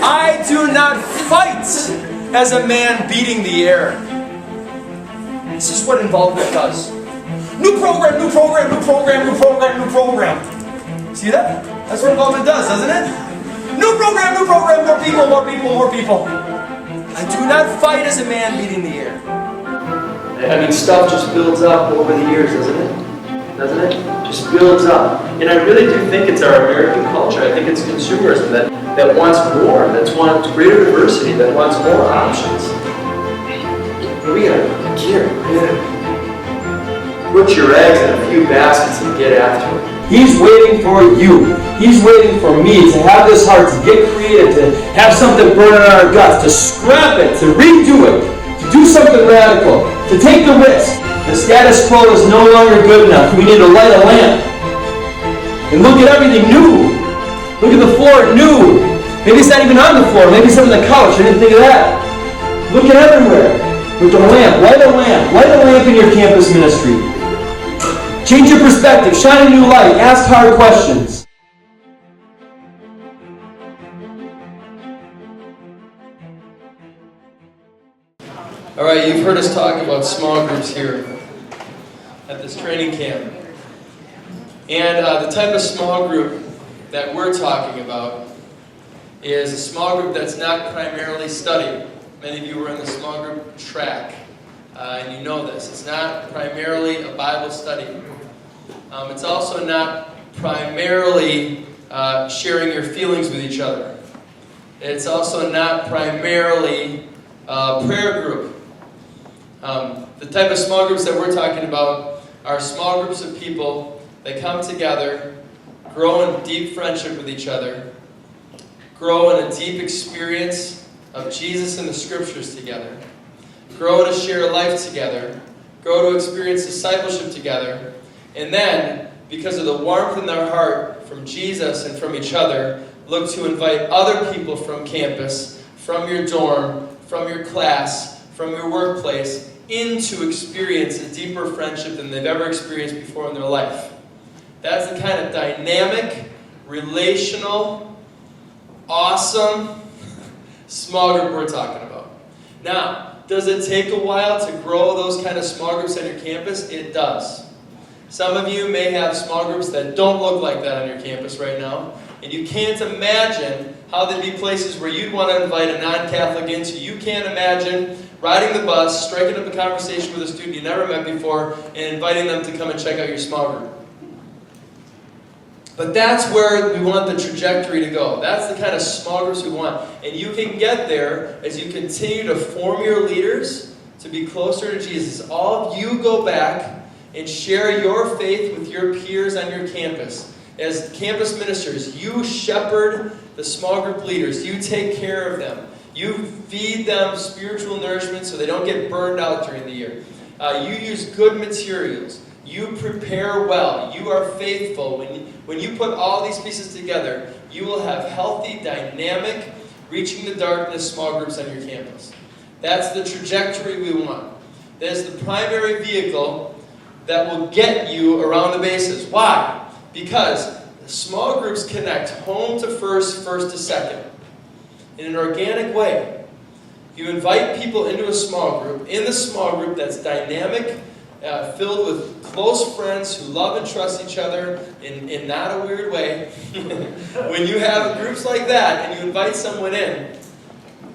I do not fight as a man beating the air. This is what involvement does. New program, new program, new program, new program, new program. See that? That's what involvement does, doesn't it? New program, more people, more people, more people. I do not fight as a man beating the air. I mean, stuff just builds up over the years, doesn't it? Doesn't it? Just builds up. And I really do think it's our American culture. I think it's consumerism that wants more, that wants greater diversity, that wants more options. We gotta put your eggs in a few baskets and get after it. He's waiting for you. He's waiting for me to have this heart, to get creative, to have something burn in our guts, to scrap it, to redo it, to do something radical, to take the risk. The status quo is no longer good enough. We need to light a lamp. And look at everything new. Look at the floor new. Maybe it's not even on the floor. Maybe it's on the couch. I didn't think of that. Look at everywhere. With a lamp. Light a lamp. Light a lamp in your campus ministry. Change your perspective. Shine a new light. Ask hard questions. All right, you've heard us talk about small groups here at this training camp. And the type of small group that we're talking about is a small group that's not primarily study. Many of you were in the small group track, and you know this. It's not primarily a Bible study. It's also not primarily sharing your feelings with each other. It's also not primarily a prayer group. The type of small groups that we're talking about are small groups of people that come together, grow in deep friendship with each other, grow in a deep experience of Jesus and the Scriptures together, grow to share life together, grow to experience discipleship together, and then, because of the warmth in their heart from Jesus and from each other, look to invite other people from campus, from your dorm, from your class, from your workplace, in to experience a deeper friendship than they've ever experienced before in their life. That's the kind of dynamic, relational, awesome small group we're talking about. Now, does it take a while to grow those kind of small groups on your campus? It does. Some of you may have small groups that don't look like that on your campus right now, and you can't imagine how there'd be places where you'd want to invite a non-Catholic into. You can't imagine riding the bus, striking up a conversation with a student you never met before, and inviting them to come and check out your small group. But that's where we want the trajectory to go. That's the kind of small groups we want. And you can get there as you continue to form your leaders to be closer to Jesus. All of you go back and share your faith with your peers on your campus. As campus ministers, you shepherd the small group leaders. You take care of them. You feed them spiritual nourishment so they don't get burned out during the year. You use good materials. You prepare well. You are faithful. When you put all these pieces together, you will have healthy, dynamic, reaching the darkness small groups on your campus. That's the trajectory we want. That is the primary vehicle that will get you around the bases. Why? Because small groups connect home to first, first to second. In an organic way. You invite people into a small group. In the small group that's dynamic, filled with close friends who love and trust each other in not a weird way. When you have groups like that and you invite someone in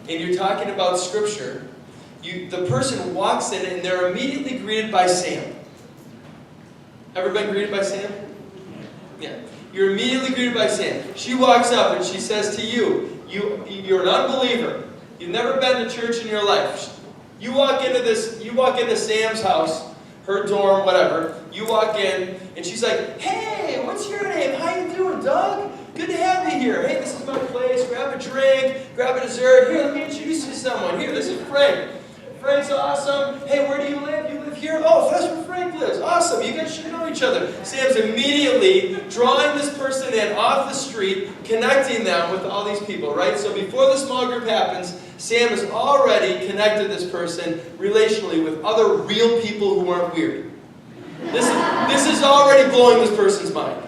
and you're talking about Scripture, the person walks in and they're immediately greeted by Sam. Ever been greeted by Sam? Yeah. You're immediately greeted by Sam. She walks up and she says to you, you're an unbeliever. You've never been to church in your life. You walk into Sam's house, her dorm, whatever. You walk in, and she's like, "Hey, what's your name? How you doing, Doug? Good to have you here. Hey, this is my place. Grab a drink, grab a dessert. Here, let me introduce you to someone. Here, this is Frank. Frank's awesome. Hey, where do you live? You live here? Oh, that's where Frank lives. Awesome. You guys should know each other." Sam's immediately drawing this person in off the street, connecting them with all these people, right? So before the small group happens, Sam has already connected this person relationally with other real people who aren't weird. This is already blowing this person's mind.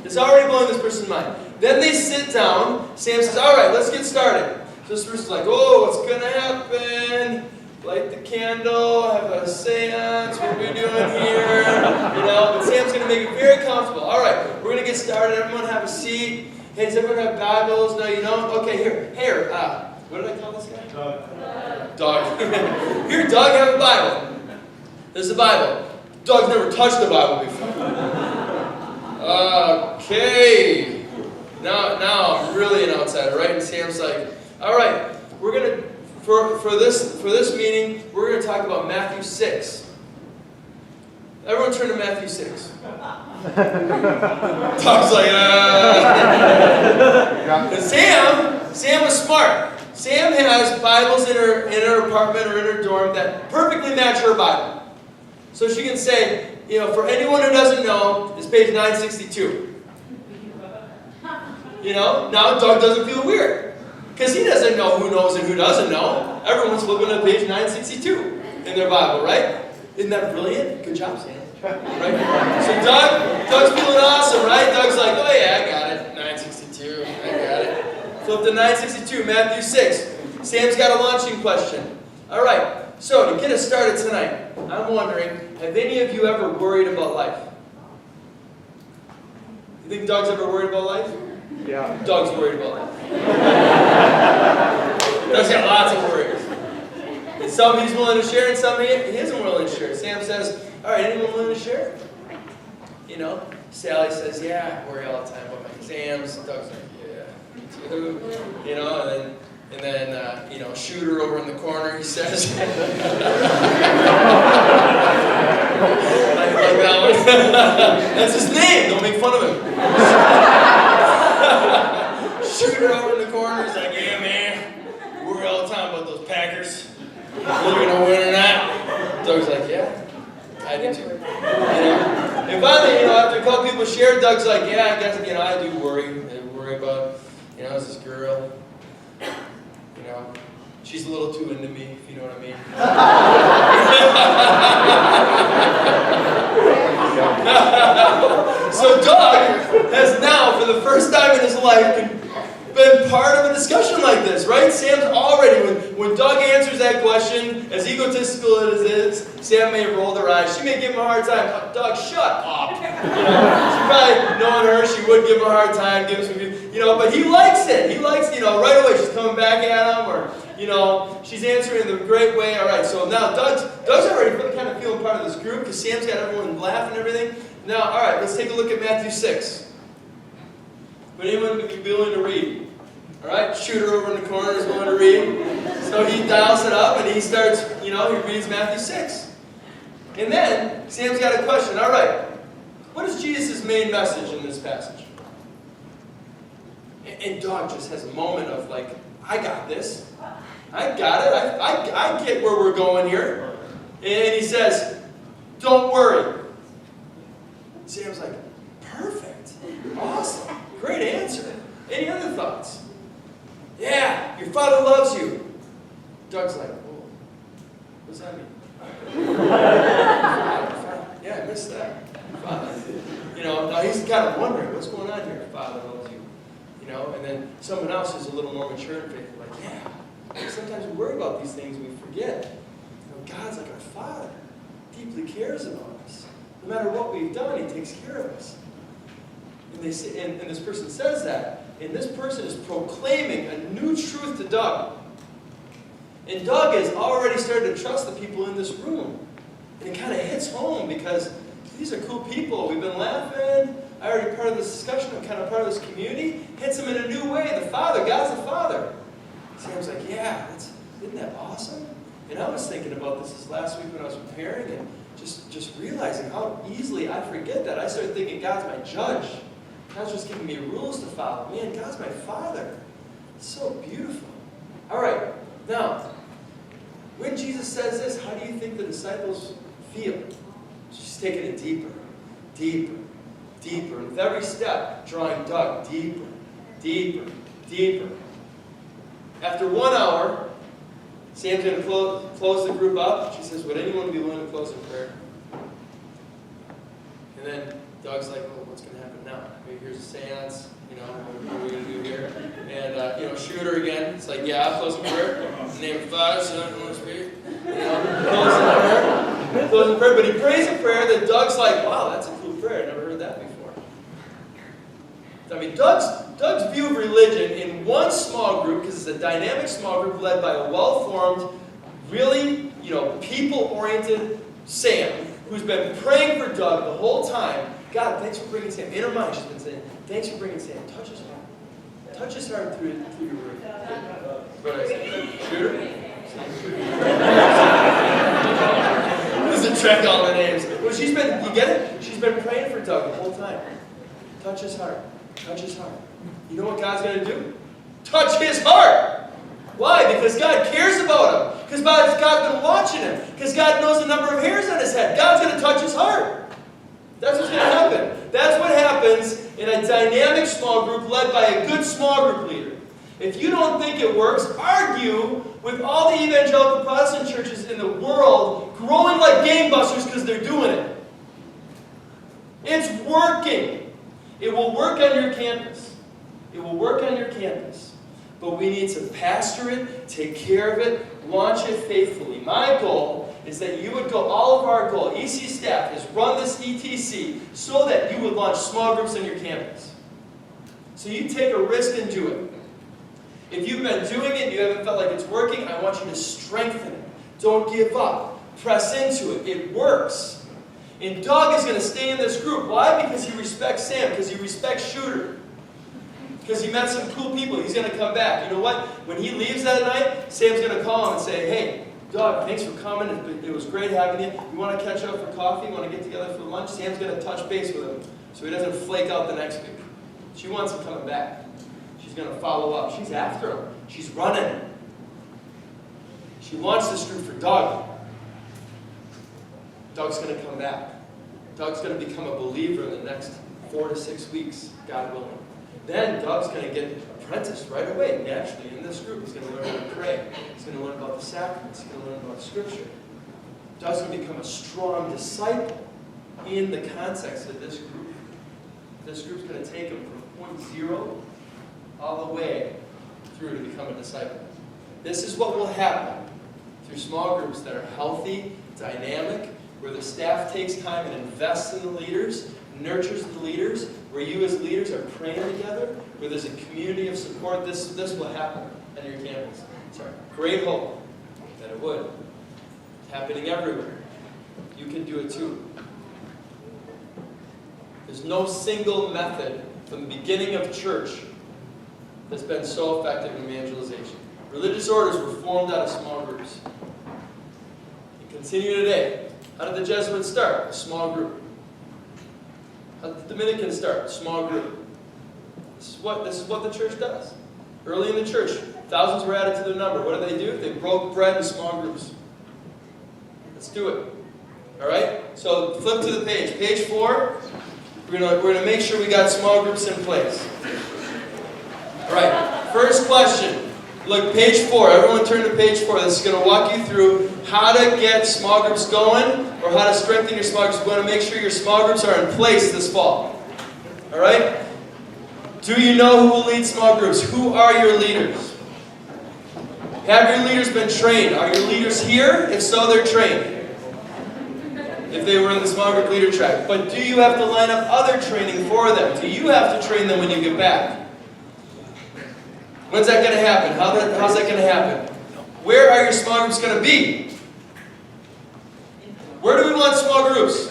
It's already blowing this person's mind. Then they sit down. Sam says, "All right, let's get started." this person's like, oh, what's going to happen? Light the candle, have a seance, what are we doing here? But Sam's going to make it very comfortable. All right, we're going to get started. Everyone have a seat. Hey, does everyone have Bibles? No, you don't? Okay, here, what did I call this guy? Doug. Here, Doug, have a Bible. This is the Bible. Doug's never touched the Bible before. Okay. Now I'm really an outsider, right? And Sam's like, all right, we're going to, for this meeting, we're going to talk about Matthew 6. Everyone turn to Matthew 6. Doug's like, And Sam was smart. Sam has Bibles in her apartment or in her dorm that perfectly match her Bible. So she can say, for anyone who doesn't know, it's page 962. Now Doug doesn't feel weird. Because he doesn't know who knows and who doesn't know. Everyone's flipping to page 962 in their Bible, right? Isn't that brilliant? Good job, Sam. Right? So Doug's feeling awesome, right? Doug's like, oh yeah, I got it. 962, I got it. Flip to 962, Matthew 6. Sam's got a launching question. All right. So, to get us started tonight, I'm wondering, have any of you ever worried about life? You think Doug's ever worried about life? Yeah. Doug's worried about life. Doug's got lots of worries. And some he's willing to share, and some he isn't willing to share. Sam says, all right, anyone willing to share? Sally says, yeah, I worry all the time about my exams. Doug's like, yeah, me too. And then, Shooter over in the corner, he says. I like that one. That's his name, don't make fun of him. Shooter over in the corner, he's like, yeah, man, worry all the time about those Packers. Whether they're going to win or not. Doug's like, yeah, I do too. And finally, after a couple people shared, Doug's like, yeah, I guess, I do worry. I worry about, is this girl. She's a little too into me, if you know what I mean. So Doug has now, for the first time in his life, been part of a discussion like this, right? Sam's already, when Doug answers that question, as egotistical as it is, Sam may roll her eyes. She may give him a hard time. Doug, shut up. She probably, knowing her, she would give him a hard time, give him some, but he likes it. He likes, right away she's coming back at him, or, she's answering in the great way. All right, so now Doug's already kind of feeling part of this group, because Sam's got everyone laughing and everything. Now, all right, let's take a look at Matthew 6. Would anyone be willing to read? All right, Shooter over in the corner is willing to read. So he dials it up and he starts, he reads Matthew 6. And then Sam's got a question. All right, what is Jesus' main message in this passage? And Doug just has a moment of like, I got this. I got it. I get where we're going here. And he says, don't worry. Sam's like, perfect. Awesome. Great answer. Any other thoughts? Yeah, your Father loves you. Doug's like, whoa, what does that mean? Yeah, I missed that. Father. Now he's kind of wondering, what's going on here? Father loves you. And then someone else who's a little more mature in faith, like, yeah, sometimes we worry about these things and we forget. God's like our Father. Deeply cares about us. No matter what we've done, He takes care of us. And they say, and this person says that, and this person is proclaiming a new truth to Doug. And Doug has already started to trust the people in this room. And it kind of hits home because these are cool people. We've been laughing. I'm already part of this discussion. I'm kind of part of this community. Hits him in a new way. The Father, God's the Father. Sam's like, yeah, isn't that awesome? And I was thinking about this last week when I was preparing and just realizing how easily I forget that. I started thinking God's my judge. God's just giving me rules to follow. Man, God's my Father. It's so beautiful. All right, now, when Jesus says this, how do you think the disciples feel? She's taking it deeper, deeper, deeper. And with every step, drawing Doug deeper, deeper, deeper. After 1 hour, Sam's going to close the group up. She says, would anyone be willing to close in prayer? And then Doug's like, well, what's going to happen now? Maybe here's a seance, you know, what are we going to do here? And, you know, Shooter again, it's like, yeah, close in prayer. In the name of Father, Son, and Holy Spirit. You know, close in prayer. But he prays a prayer that Doug's like, wow, that's a cool prayer. I never heard that before. I mean, Doug's view of religion in one small group, because it's a dynamic small group led by a well-formed, really, you know, people-oriented Sam, who's been praying for Doug the whole time. God, thanks for bringing Sam. In her mind, she's been saying, thanks for bringing Sam. Touch his heart. Touch his heart through your word. What did I say? Shooter? There's a trick on the names. Well, she's been, you get it? She's been praying for Doug the whole time. Touch his heart. Touch his heart. You know what God's going to do? Touch his heart. Why? Because God cares about him. Because God's been watching him. Because God knows the number of hairs on his head. God's going to touch his heart. That's what's going to happen. That's what happens in a dynamic small group led by a good small group leader. If you don't think it works, argue with all the evangelical Protestant churches in the world growing like gangbusters because they're doing it. It's working. It will work on your campus. It will work on your campus. But we need to pastor it, take care of it, launch it faithfully. My goal is that you would go, all of our goal, EC staff has run this ETC so that you would launch small groups on your campus. So you take a risk and do it. If you've been doing it and you haven't felt like it's working, I want you to strengthen it. Don't give up. Press into it. It works. And Doug is going to stay in this group. Why? Because he respects Sam. Because he respects Shooter. Because he met some cool people. He's going to come back. You know what? When he leaves that night, Sam's going to call him and say, hey, Doug, thanks for coming. It was great having you. You want to catch up for coffee? You want to get together for lunch? Sam's going to touch base with him so he doesn't flake out the next week. She wants him coming back. She's going to follow up. She's after him. She's running. She launched this group for Doug. Doug's going to come back. Doug's going to become a believer in the next 4 to 6 weeks, God willing. Then Doug's going to get apprenticed right away, naturally, in this group. He's going to learn how to pray. He's going to learn about the sacraments. He's going to learn about Scripture. Doug's going to become a strong disciple in the context of this group. This group's going to take him from point 0 all the way through to become a disciple. This is what will happen through small groups that are healthy, dynamic, where the staff takes time and invests in the leaders, nurtures the leaders, where you as leaders are praying together, where there's a community of support. This will happen on your campus. Great hope that it would. It's happening everywhere. You can do it too. There's no single method from the beginning of church that's been so effective in evangelization. Religious orders were formed out of small groups. And continue today. How did the Jesuits start? A small group. How did the Dominicans start? A small group. This is what the church does. Early in the church, thousands were added to their number. What did they do? They broke bread in small groups. Let's do it. All right? So flip to the page. Page 4. We're gonna make sure we got small groups in place. All right. First question. Look, page 4. Everyone turn to page 4. This is going to walk you through how to get small groups going or how to strengthen your small groups. We want to make sure your small groups are in place this fall. All right? Do you know who will lead small groups? Who are your leaders? Have your leaders been trained? Are your leaders here? If so, they're trained. If they were in the small group leader track. But do you have to line up other training for them? Do you have to train them when you get back? When's that going to happen? How's that going to happen? Where are your small groups going to be? Where do we want small groups?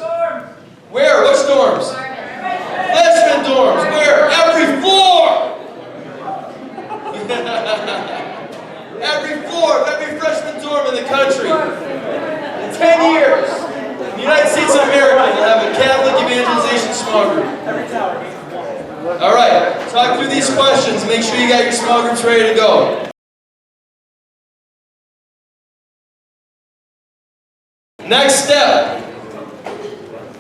Where? Which dorms? Freshmen dorms. Where? Every floor! Every floor of every freshman dorm in the country. In 10 years, the United States of America will have a Catholic evangelization small group. All right, talk through these questions. Make sure you got your small groups ready to go. Next step.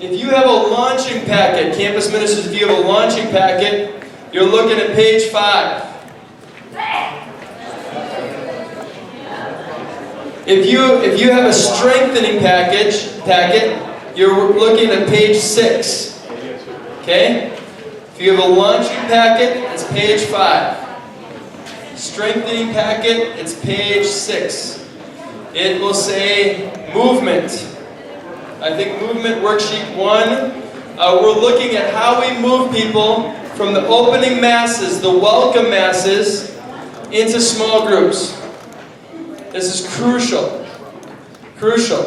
If you have a launching packet, campus ministers, if you have a launching packet, you're looking at page 5. If you have a strengthening packet, you're looking at page 6. Okay? If you have a launching packet, it's page 5. Strengthening packet, it's page 6. It will say movement. I think movement worksheet 1. We're looking at how we move people from the opening masses, the welcome masses, into small groups. This is crucial. Crucial.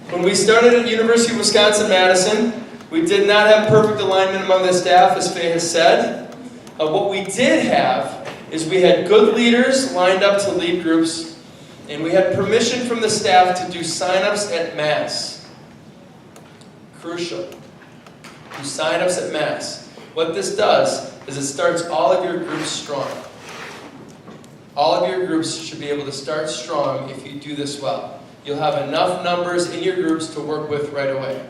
When we started at University of Wisconsin-Madison, we did not have perfect alignment among the staff, as Faye has said. What we did have is we had good leaders lined up to lead groups, and we had permission from the staff to do sign-ups at Mass. Crucial. Do sign-ups at Mass. What this does is it starts all of your groups strong. All of your groups should be able to start strong if you do this well. You'll have enough numbers in your groups to work with right away.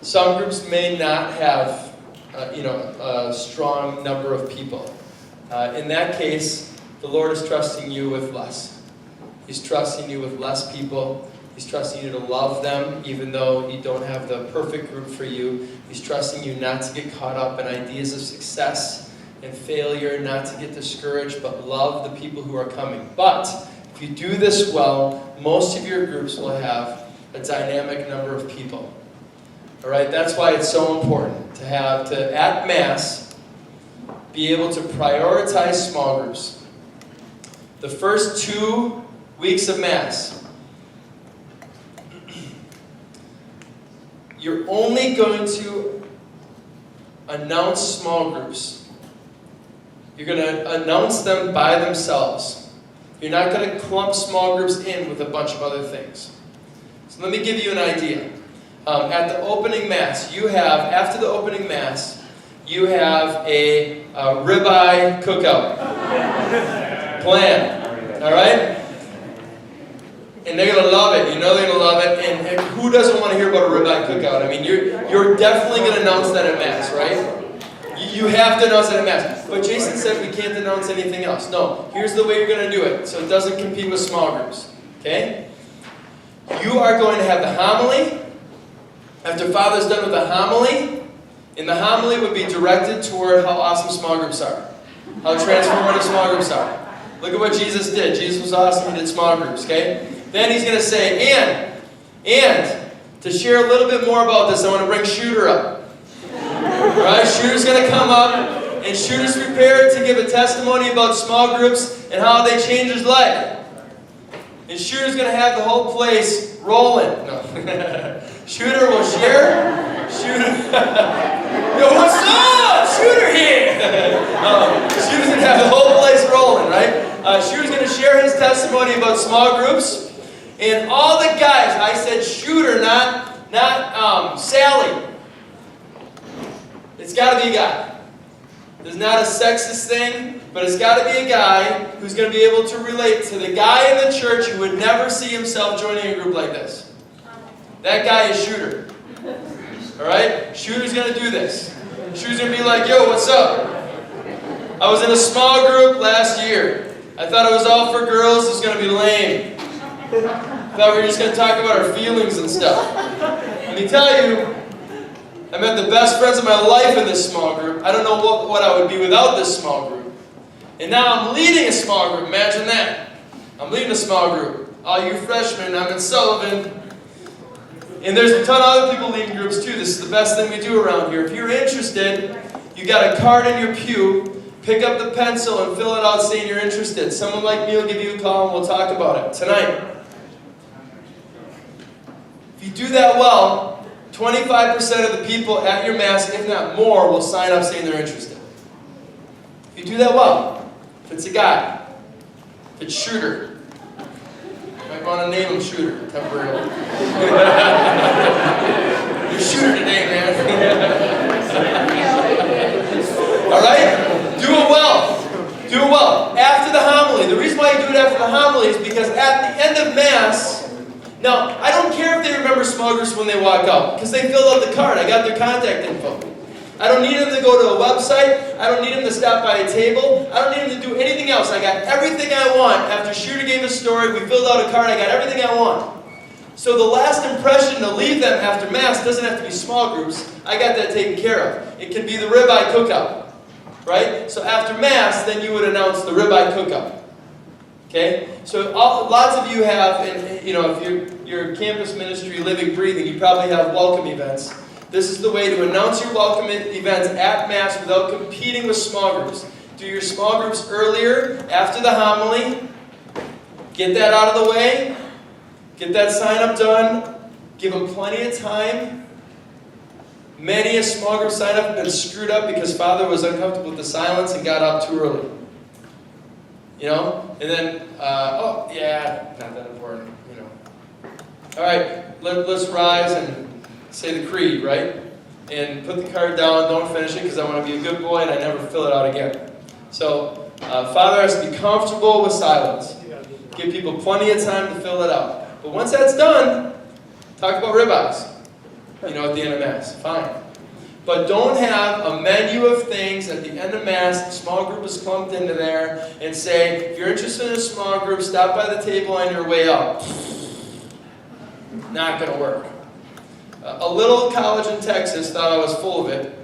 Some groups may not have a strong number of people. In that case, the Lord is trusting you with less. He's trusting you with less people. He's trusting you to love them, even though you don't have the perfect group for you. He's trusting you not to get caught up in ideas of success and failure, not to get discouraged, but love the people who are coming. But if you do this well, most of your groups will have a dynamic number of people. All right, that's why it's so important to have at Mass, be able to prioritize small groups. The first 2 weeks of Mass, you're only going to announce small groups. You're going to announce them by themselves. You're not going to clump small groups in with a bunch of other things. So let me give you an idea. At the opening Mass, after the opening Mass, you have a ribeye cookout plan. All right? And they're going to love it. You know they're going to love it. And who doesn't want to hear about a ribeye cookout? I mean, you're definitely going to announce that at Mass, right? You have to announce it at Mass. But Jason said we can't announce anything else. No, here's the way you're going to do it so it doesn't compete with small groups. Okay? You are going to have the homily. After Father's done with the homily, and the homily would be directed toward how awesome small groups are. How transformative small groups are. Look at what Jesus did. Jesus was awesome. He did small groups. Okay? Then he's going to say, and to share a little bit more about this, I want to bring Shooter up. Alright, Shooter's going to come up, and Shooter's prepared to give a testimony about small groups and how they changed his life. And Shooter's going to have the whole place rolling. No. Shooter will share. Shooter. Yo, what's up? Shooter here. Shooter's going to have the whole place rolling, right? Shooter's going to share his testimony about small groups. And all the guys, I said Shooter, not Sally. It's got to be a guy. There's not a sexist thing, but it's got to be a guy who's going to be able to relate to the guy in the church who would never see himself joining a group like this. That guy is Shooter. Alright? Shooter's going to do this. Shooter's going to be like, yo, what's up? I was in a small group last year. I thought it was all for girls. It's going to be lame. I thought we were just going to talk about our feelings and stuff. Let me tell you, I met the best friends of my life in this small group. I don't know what I would be without this small group. And now I'm leading a small group. Imagine that. I'm leading a small group. All you freshmen, I'm in Sullivan. And there's a ton of other people leading groups too. This is the best thing we do around here. If you're interested, you got a card in your pew. Pick up the pencil and fill it out saying you're interested. Someone like me will give you a call and we'll talk about it tonight. If you do that well, 25% of the people at your Mass, if not more, will sign up saying they're interested. If you do that well, if it's a guy, if it's Shooter, you might want to name him Shooter temporarily. You're Shooter today, man. Alright? Do it well. Do it well. After the homily. The reason why you do it after the homily is because at the end of Mass, now, I don't care if they remember small groups when they walk out, because they filled out the card. I got their contact info. I don't need them to go to a website. I don't need them to stop by a table. I don't need them to do anything else. I got everything I want. After Shooter gave his story, we filled out a card. I got everything I want. So the last impression to leave them after Mass doesn't have to be small groups. I got that taken care of. It can be the ribeye cookout, right? So after Mass, then you would announce the ribeye cookout. Okay? So lots of you have, and if you're campus ministry, living, breathing, you probably have welcome events. This is the way to announce your welcome events at Mass without competing with small groups. Do your small groups earlier, after the homily. Get that out of the way. Get that sign up done. Give them plenty of time. Many a small group sign up has been screwed up because Father was uncomfortable with the silence and got up too early. And then, not that important, All right, let's rise and say the creed, right? And put the card down, don't finish it because I want to be a good boy and I never fill it out again. So, Father has to be comfortable with silence. Give people plenty of time to fill it out. But once that's done, talk about ribeyes, at the end of Mass. Fine. But don't have a menu of things at the end of Mass, the small group is clumped into there, and say, if you're interested in a small group, stop by the table on your way out. Not going to work. A little college in Texas thought I was full of it,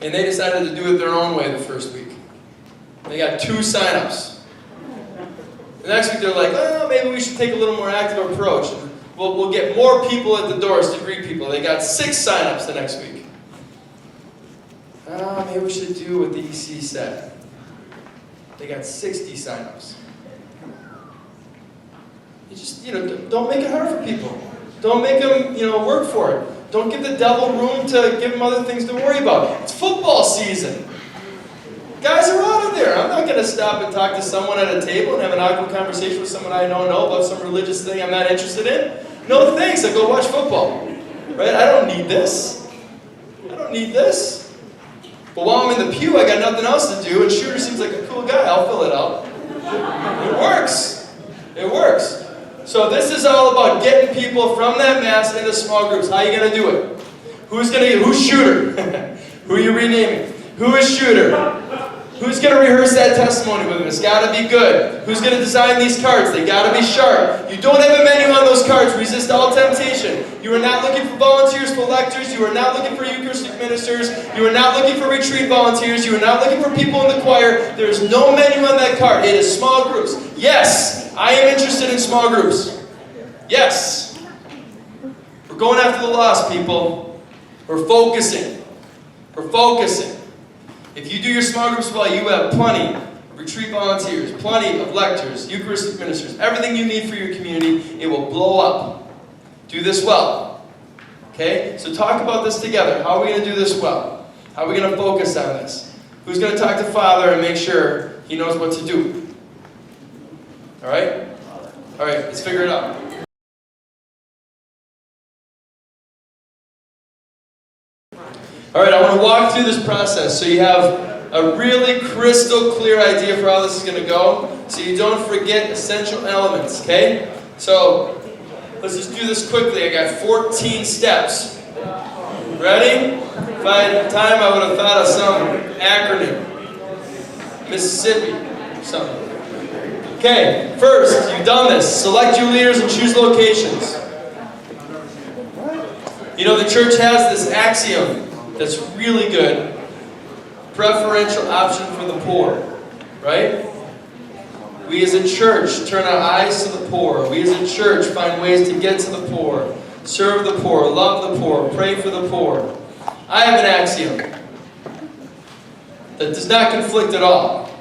and they decided to do it their own way the first week. They got 2 signups. The next week they're like, maybe we should take a little more active approach. We'll get more people at the doors to greet people. They got 6 signups the next week. Maybe we should do what the EC said. They got 60 signups. You just, don't make it hard for people. Don't make them, work for it. Don't give the devil room to give them other things to worry about. It's football season. Guys are out of there. I'm not going to stop and talk to someone at a table and have an awkward conversation with someone I don't know about some religious thing I'm not interested in. No thanks, I go watch football. Right? I don't need this. But while I'm in the pew, I got nothing else to do, and Shooter seems like a cool guy. I'll fill it out. It works. So this is all about getting people from that Mass into small groups. How are you going to do it? Who's Shooter? Who are you renaming? Who is Shooter? Who's going to rehearse that testimony with him? It's got to be good. Who's going to design these cards? They got to be sharp. You don't have a menu on those cards. Resist all temptation. You are not looking for volunteers for lectors. You are not looking for Eucharistic ministers. You are not looking for retreat volunteers. You are not looking for people in the choir. There is no menu on that card. It is small groups. Yes, I am interested in small groups. Yes. We're going after the lost, people. We're focusing. If you do your small groups well, you have plenty of retreat volunteers, plenty of lectors, Eucharistic ministers, everything you need for your community. It will blow up. Do this well. Okay? So talk about this together. How are we going to do this well? How are we going to focus on this? Who's going to talk to Father and make sure he knows what to do? All right? All right, let's figure it out. All right, I want to walk through this process so you have a really crystal clear idea for how this is going to go, so you don't forget essential elements, okay? So, let's just do this quickly. I got 14 steps. Ready? If I had time, I would have thought of some acronym. Mississippi, something. Okay, first, you've done this. Select your leaders and choose locations. The church has this axiom that's really good. Preferential option for the poor, right? We as a church turn our eyes to the poor. We as a church find ways to get to the poor, serve the poor, love the poor, pray for the poor. I have an axiom that does not conflict at all.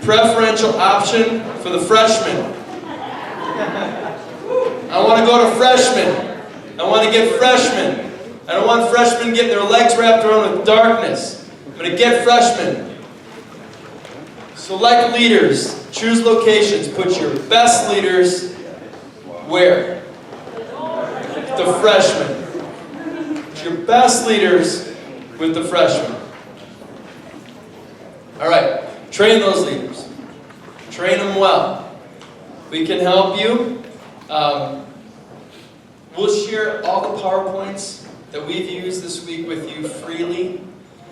Preferential option for the freshmen. I want to go to freshmen. I want to get freshmen. I don't want freshmen getting their legs wrapped around with darkness. I'm going to get freshmen. Select leaders. Choose locations. Put your best leaders where? The freshmen. Put your best leaders with the freshmen. All right. Train those leaders. Train them well. We can help you. We'll share all the PowerPoints that we've used this week with you freely.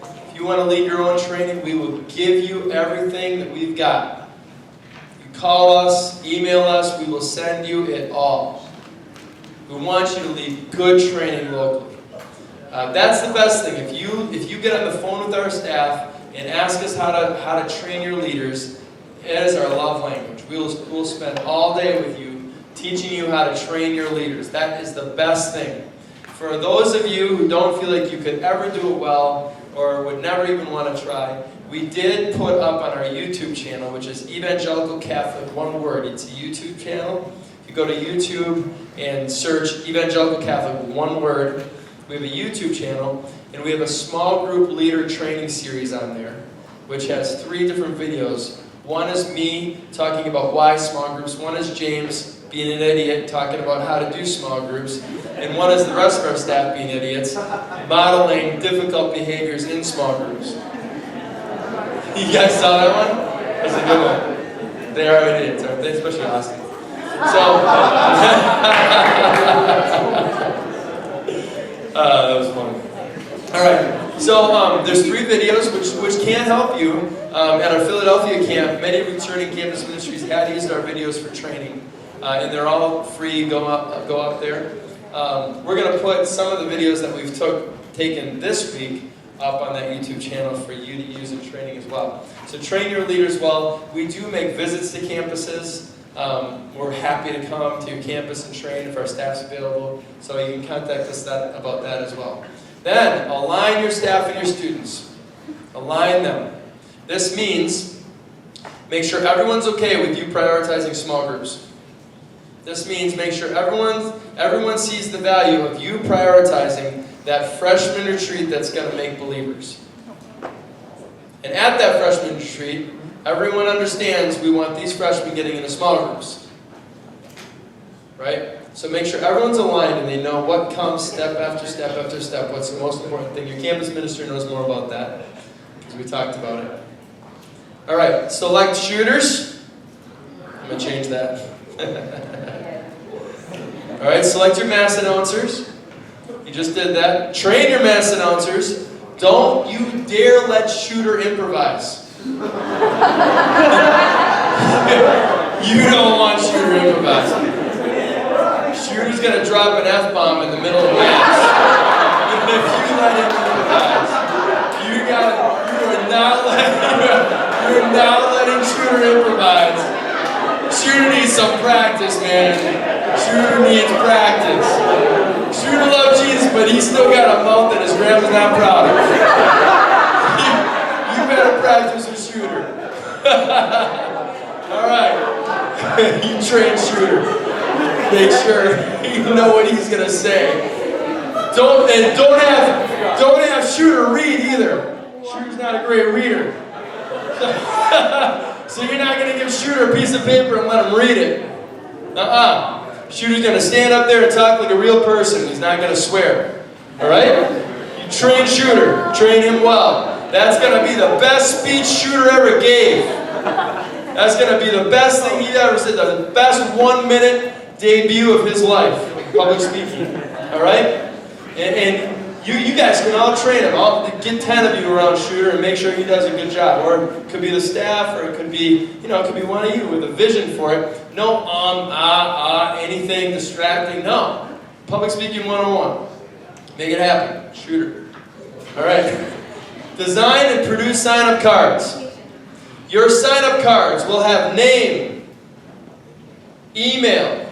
If you want to lead your own training, we will give you everything that we've got. You call us, email us, we will send you it all. We want you to lead good training locally. That's the best thing. If you get on the phone with our staff and ask us how to train your leaders, it is our love language. We'll spend all day with you teaching you how to train your leaders. That is the best thing. For those of you who don't feel like you could ever do it well or would never even want to try, we did put up on our YouTube channel, which is Evangelical Catholic, one word. It's a YouTube channel. If you go to YouTube and search Evangelical Catholic, one word, we have a YouTube channel, and we have a small group leader training series on there, which has 3 different videos. One is me talking about why small groups. One is James being an idiot, talking about how to do small groups. And one is the rest of our staff being idiots, modeling difficult behaviors in small groups. You guys saw that one? That's a good one. They are idiots, aren't they? Especially Austin. That was fun. All right. So there's 3 videos which can help you. At our Philadelphia camp, many returning campus ministries had used our videos for training. And they're all free. Go up there. We're going to put some of the videos that we've taken this week up on that YouTube channel for you to use in training as well. So train your leaders well. We do make visits to campuses. We're happy to come to your campus and train if our staff's available. So you can contact us about that as well. Then, align your staff and your students. Align them. This means make sure everyone's okay with you prioritizing small groups. This means make sure everyone sees the value of you prioritizing that freshman retreat that's going to make believers. And at that freshman retreat, everyone understands we want these freshmen getting into small groups. Right? So make sure everyone's aligned and they know what comes step after step after step. What's the most important thing? Your campus minister knows more about that because we talked about it. All right, select shooters. I'm going to change that. All right, select your mass announcers. You just did that. Train your mass announcers. Don't you dare let shooter improvise. You don't want shooter improvising. Shooter's going to drop an F-bomb in the middle of mass. If you let him improvise, you're not letting shooter improvise. Shooter needs some practice, man. Shooter needs practice. Shooter loves Jesus, but he's still got a mouth that his grandma's not proud of. You better practice with Shooter. All right. You train Shooter. Make sure you know what he's gonna say. Don't have Shooter read either. Shooter's not a great reader. So you're not gonna give Shooter a piece of paper and let him read it. Shooter's gonna stand up there and talk like a real person. He's not gonna swear. All right? You train Shooter. Train him well. That's gonna be the best speech Shooter ever gave. That's gonna be the best thing he ever said. The best 1-minute debut of his life, public speaking. All right? And you guys can all train him. Get 10 of you around Shooter and make sure he does a good job. Or it could be the staff, or it could be, it could be one of you with a vision for it. No anything distracting. No. Public speaking 101. Make it happen. Shooter. All right. Design and produce sign-up cards. Your sign-up cards will have name, email,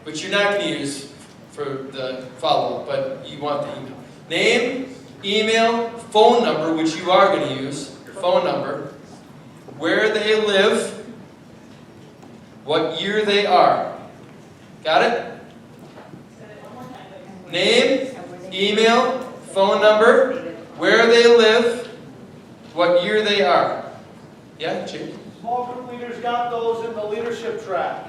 which you're not going to use for the follow-up, but you want the email. Name, email, phone number, which you are going to use, your phone number, where they live, what year they are. Got it? Name, email, phone number, where they live, what year they are. Yeah, Jake? Small group leaders got those in the leadership track.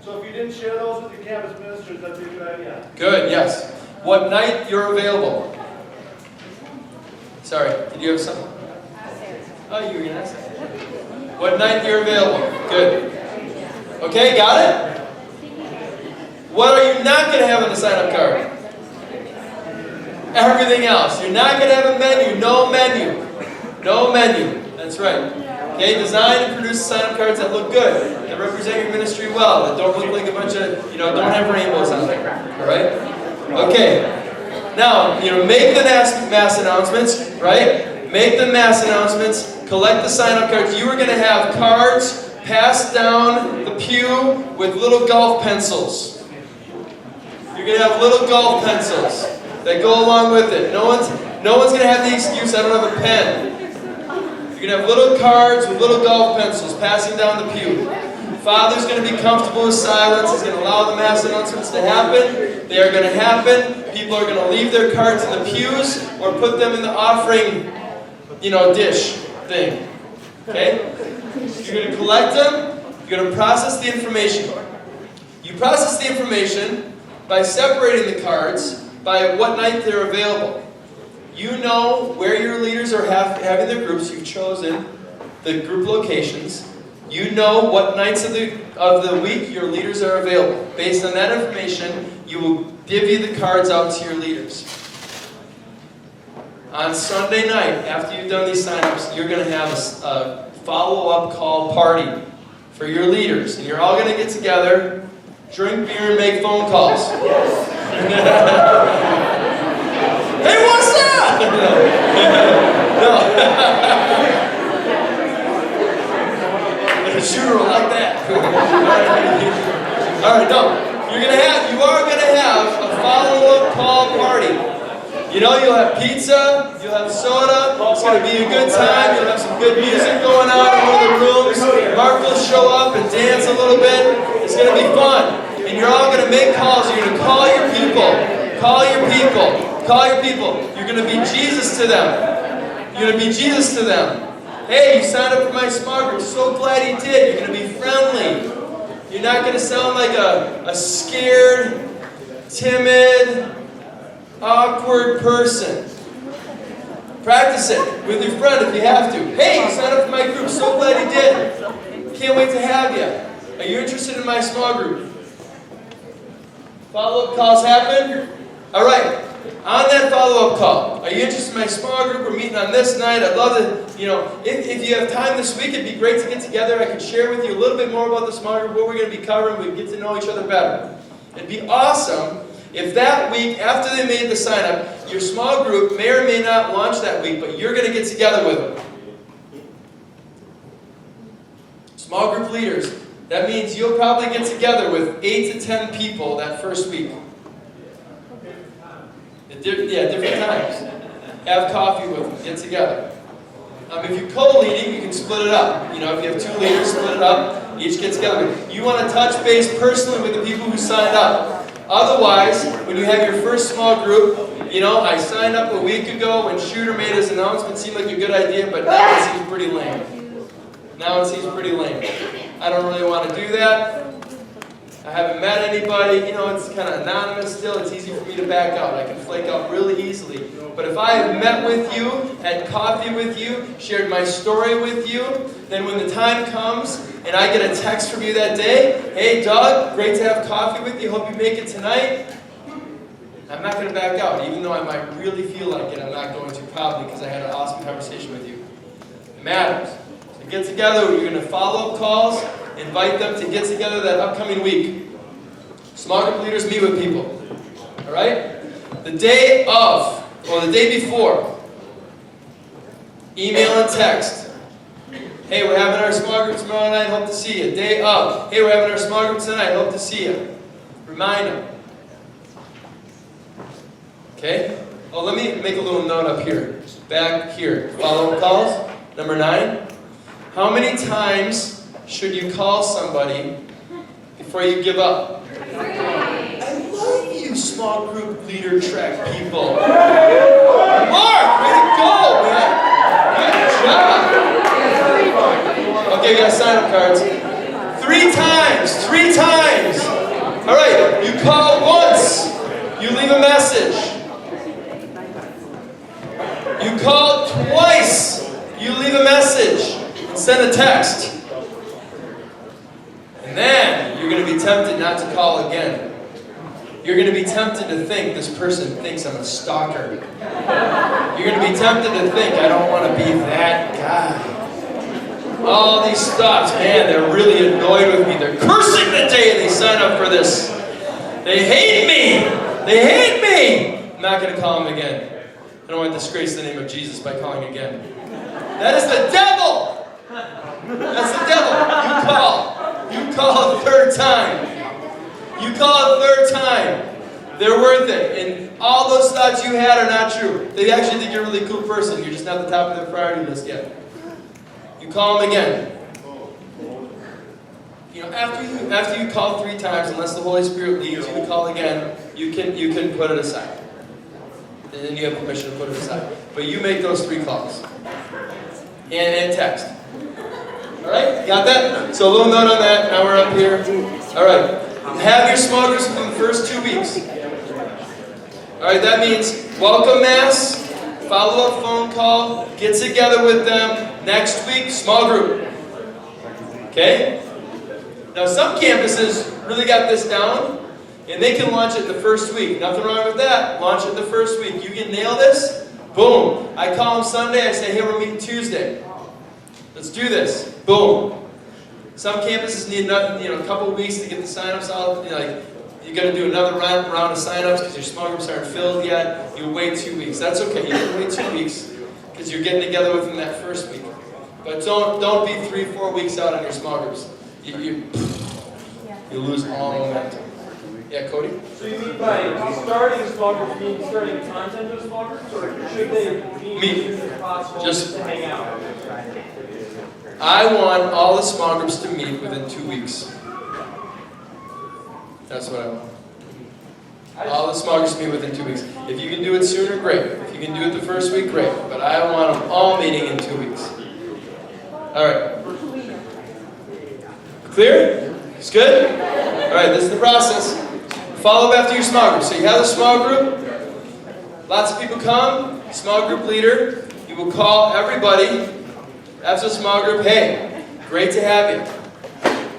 So if you didn't share those with your campus ministers, that'd be a good idea. Good, yes. What night you're available? Sorry, did you have something? Oh, you were going to ask that. What night you're available? Good. Okay, got it? What are you not going to have on the sign-up card? Everything else. You're not going to have a menu. No menu. No menu. That's right. Okay, design and produce sign-up cards that look good, that represent your ministry well, that don't look like a bunch of, don't have rainbows on them. All right? Okay. Now, make the mass announcements, right? Make the mass announcements. Collect the sign-up cards. You are going to have cards passed down the pew with little golf pencils. You're going to have little golf pencils that go along with it. No one's going to have the excuse, I don't have a pen. You're going to have little cards with little golf pencils passing down the pew. Father's going to be comfortable with silence. He's going to allow the mass announcements to happen. They are going to happen. People are going to leave their cards in the pews or put them in the offering, dish thing. Okay? You're going to collect them. You're going to process the information. You process the information by separating the cards by what night they're available. You know where your leaders are having their groups. You've chosen the group locations. You know what nights of the week your leaders are available. Based on that information, you will divvy the cards out to your leaders. On Sunday night, after you've done these sign-ups, you're going to have a follow-up call party for your leaders. And you're all going to get together, drink beer, and make phone calls. Hey, what's up? No. The shooter will like that. All right, no. You are going to have a follow-up call party. You'll have pizza, you'll have soda, it's going to be a good time, you'll have some good music going on in one of the rooms, Mark will show up and dance a little bit, it's going to be fun. And you're all going to make calls, you're going to call your people, you're going to be Jesus to them. Hey, you signed up for my small group, so glad you did, you're going to be friendly. You're not going to sound like a scared, timid, awkward person. Practice it with your friend if you have to. Hey, you signed up for my group. So glad you did. Can't wait to have you. Are you interested in my small group? Follow-up calls happen? All right. On that follow-up call, are you interested in my small group? We're meeting on this night. I'd love to, if you have time this week, it'd be great to get together. I could share with you a little bit more about the small group, what we're going to be covering. We'd get to know each other better. It'd be awesome if that week, after they made the sign-up, your small group may or may not launch that week, but you're going to get together with them. Small group leaders, that means you'll probably get together with 8 to 10 people that first week. Different times. Have coffee with them, get together. If you're co-leading, you can split it up. If you have 2 leaders, split it up, each get together. You want to touch base personally with the people who signed up. Otherwise, when you have your first small group, I signed up a week ago when Shooter made his announcement, seemed like a good idea, but now it seems pretty lame. I don't really want to do that. I haven't met anybody, it's kind of anonymous still, it's easy for me to back out. I can flake out really easily. But if I have met with you, had coffee with you, shared my story with you, then when the time comes and I get a text from you that day, hey Doug, great to have coffee with you, hope you make it tonight, I'm not going to back out. Even though I might really feel like it, I'm not going to, probably because I had an awesome conversation with you. It matters. So get together, you're going to follow up calls, invite them to get together that upcoming week. Small group leaders meet with people. All right? The day of, or the day before, email and text. Hey, we're having our small group tomorrow night, hope to see you. Day of, hey, we're having our small group tonight, hope to see you. Remind them. Okay? Oh, let me make a little note up here. Back here. Follow-up calls. Number 9. How many times should you call somebody before you give up? I love you, small group leader track people. Mark, way to go, man. Good job. Okay, we got sign-up cards. 3 times. 3 times. All right, you call once. You leave a message. You call twice. You leave a message and send a text. And then you're going to be tempted not to call again. You're going to be tempted to think this person thinks I'm a stalker. You're going to be tempted to think I don't want to be that guy. All these thoughts, man, they're really annoyed with me. They're cursing the day they sign up for this. They hate me. They hate me. I'm not going to call them again. I don't want to disgrace the name of Jesus by calling again. That is the devil. That's the devil. You call a third time. You call a third time. They're worth it. And all those thoughts you had are not true. They actually think you're a really cool person. You're just not the top of their priority list yet. You call them again. You know, after you call 3 times, unless the Holy Spirit leads you to call again, you can put it aside. And then you have permission to put it aside. But you make those 3 calls. And text. Alright? Got that? So a little note on that. Now we're up here. Alright. Have your small groups within the first 2 weeks. Alright, that means welcome mass, follow-up phone call, get together with them. Next week, small group. Okay? Now some campuses really got this down, and they can launch it in the first week. Nothing wrong with that. Launch it the first week. You can nail this, boom. I call them Sunday, I say, hey, we're meeting Tuesday. Let's do this. Boom. Some campuses need a couple of weeks to get the signups out. You got to do another round of signups because your small groups aren't filled yet. You wait 2 weeks. That's okay. You can wait 2 weeks because you're getting together within that first week. But don't be 3-4 weeks out on your small groups. You lose all momentum. Yeah, Cody? So you mean by starting a small group, you mean starting content of small groups, or should they be as soon as possible just to hang out? I want all the small groups to meet within 2 weeks. That's what I want. All the small groups to meet within 2 weeks. If you can do it sooner, great. If you can do it the first week, great. But I want them all meeting in 2 weeks. Alright. Clear? It's good? Alright, this is the process. Follow up after your small group. So you have a small group. Lots of people come. Small group leader. You will call everybody after the small group. Hey, great to have you.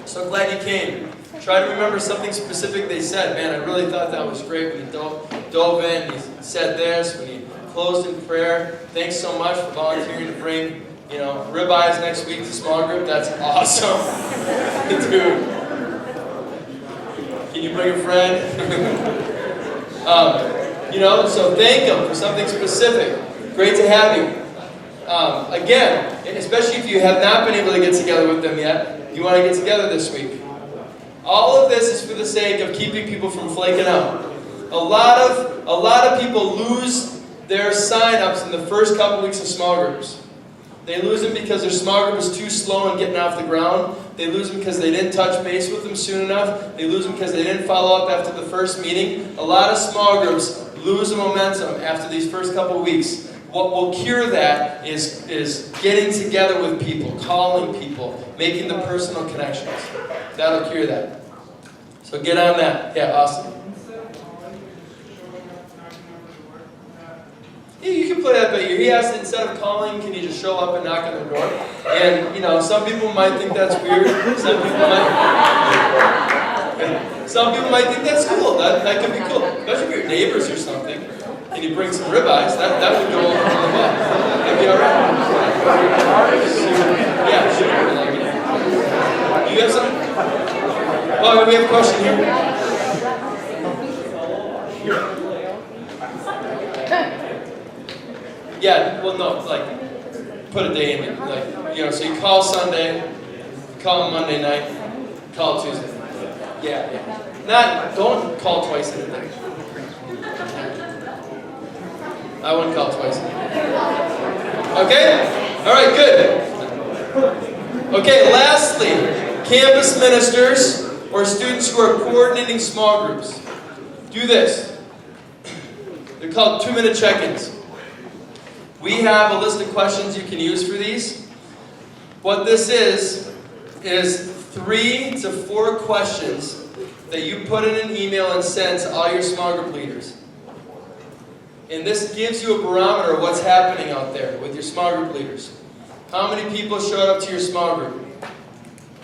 So glad you came. Try to remember something specific they said. Man, I really thought that was great when you dove in, you said this, when you closed in prayer. Thanks so much for volunteering to bring, ribeyes next week to small group. That's awesome. Dude. Can you bring a friend? So thank them for something specific. Great to have you. Again, especially if you have not been able to get together with them yet, you want to get together this week. All of this is for the sake of keeping people from flaking out. A lot of people lose their sign-ups in the first couple weeks of small groups. They lose them because their small group is too slow in getting off the ground. They lose them because they didn't touch base with them soon enough. They lose them because they didn't follow up after the first meeting. A lot of small groups lose the momentum after these first couple weeks. What will cure that is getting together with people, calling people, making the personal connections. That'll cure that. So get on that. Yeah, awesome. Yeah, you can play that by ear. He asked, instead of calling, can you just show up and knock on the door? And, some people might think that's weird. Some people might think that's cool. That could be cool. Especially if you're neighbors or something. And you bring some ribeyes, that would go over the ball. That'd be alright. Yeah, sure. You have something? Oh, we have a question here. Yeah, well, no, put a day in it. So you call Sunday, you call Monday night, call Tuesday. Yeah. Don't call twice in a day. I wouldn't call twice. Okay? Alright, good. Okay, lastly, campus ministers or students who are coordinating small groups. Do this. They're called 2-minute check-ins. We have a list of questions you can use for these. What this is 3 to 4 questions that you put in an email and send to all your small group leaders. And this gives you a barometer of what's happening out there with your small group leaders. How many people showed up to your small group?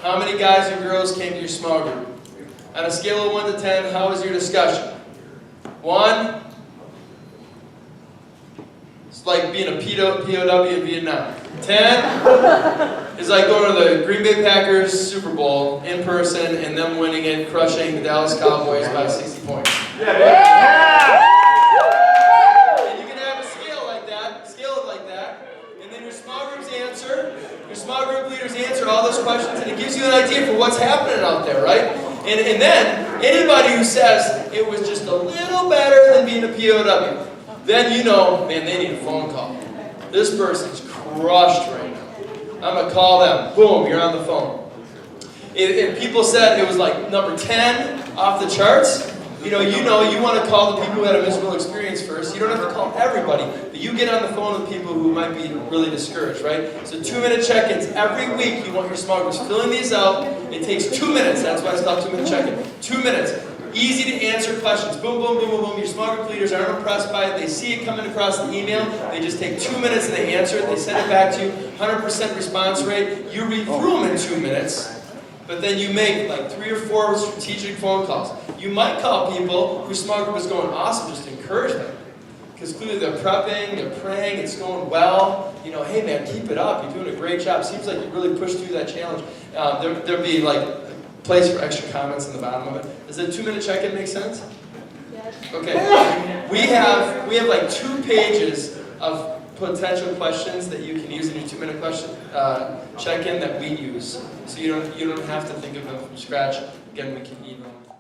How many guys or girls came to your small group? On a scale of 1 to 10, how was your discussion? 1, it's like being a POW in Vietnam. 10, is like going to the Green Bay Packers Super Bowl in person and them winning it, crushing the Dallas Cowboys by 60 points. And you can have a scale like that, and then your small groups answer, your small group leaders answer all those questions, and it gives you an idea for what's happening out there, right? And then, anybody who says it was just a little better than being a POW, then you know, man, they need a phone call. This person's crushed right now. I'm going to call them. Boom, you're on the phone. And people said it was like number 10 off the charts. You want to call the people who had a miserable experience first. You don't have to call everybody, but you get on the phone with people who might be really discouraged, right? So 2-minute check-ins every week. You want your small groups filling these out. It takes 2 minutes. That's why it's called 2-minute check-in. 2 minutes. Easy to answer questions. Boom, boom, boom, boom, boom. Your small group leaders aren't impressed by it. They see it coming across the email. They just take 2 minutes and they answer it. They send it back to you. 100% response rate. You read through them in 2 minutes. But then you make like 3 or 4 strategic phone calls. You might call people whose small group is going awesome, just to encourage them. Because clearly they're prepping, they're praying, it's going well. Hey man, keep it up. You're doing a great job. Seems like you really pushed through that challenge. There'll be like a place for extra comments in the bottom of it. Does a 2-minute check-in make sense? Yes. Okay. We have like 2 pages of potential questions that you can use in your 2-minute question check-in that we use. So you don't have to think of them from scratch. Again, we can email them.